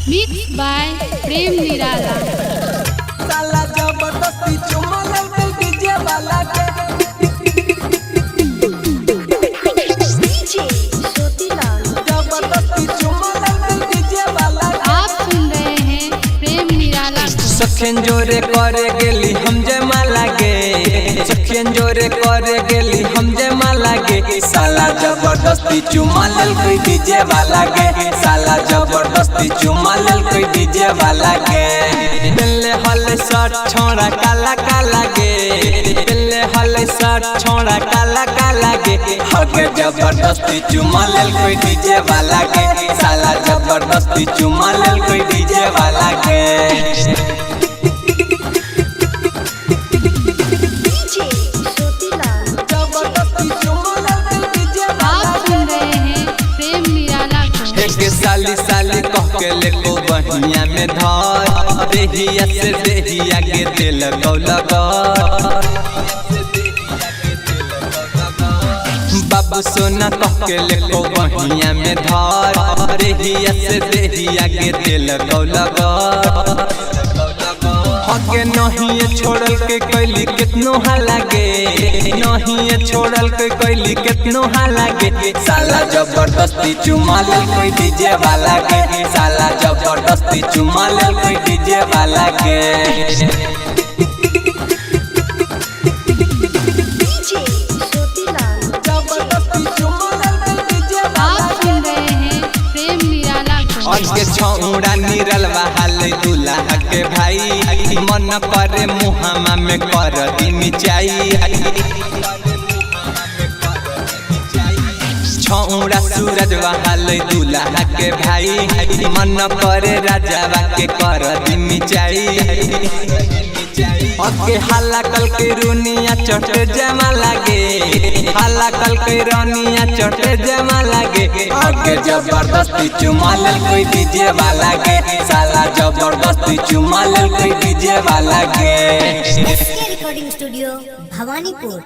Mix by प्रेम निराला। साला जबरदस्ती चुमा लेके डीजे वाला के डीजे ज्योतिलाल जबरदस्ती चुमा लेके डीजे वाला। आप सुन रहे हैं प्रेम निराला को। सखियन जोरे करे गेली हम जय माला गे, सखियन जोरे करे गेली हम जय माला गे। साला जबरदस्ती चुमा लेके डीजे वाला के, साला जबरदस्ती चुमा लेके डीजे वाला के। पहले हले शर्ट छोड़ा काला काला गे, पहले हले शर्ट छोड़ा काला काला गे। हगे जबरदस्ती चुमा लेके डीजे वाला के, साला जबरदस्ती चुमा लेके डीजे वाला के। साली साली कह के लेको बहिया में धर, देहिया से देहिया के दिल लगा। बाबू सोना कह के लेको बहिया में धर, देहिया से देहिया के दिल लगा। हके नहीं छोड़ल के कैली कितनो हालागे, नहीं छोड़ल के कैली कितनो हालागे। साला जबरदस्ती चुमा लेके डीजे वाला के, साला जबरदस्ती चुमा लेके डीजे वाला के। के छौड़ा निरलवा हाले दूल्हा के भाई, मन करे मुहामा में कर दी मिचाई। छौड़ा सूरज हाले दूल्हा के भाई, मन करे राजावा के कर दी मिचाई। अके हल्ला कल के रुनिया चट जमा लागे, हल्ला कल के रुनिया चट जमा लागे। अके जबरदस्ती चुमा लेके डीजे वाला के, साला जबरदस्ती चुमा लेके डीजे वाला के। Recording studio Bhawanipur.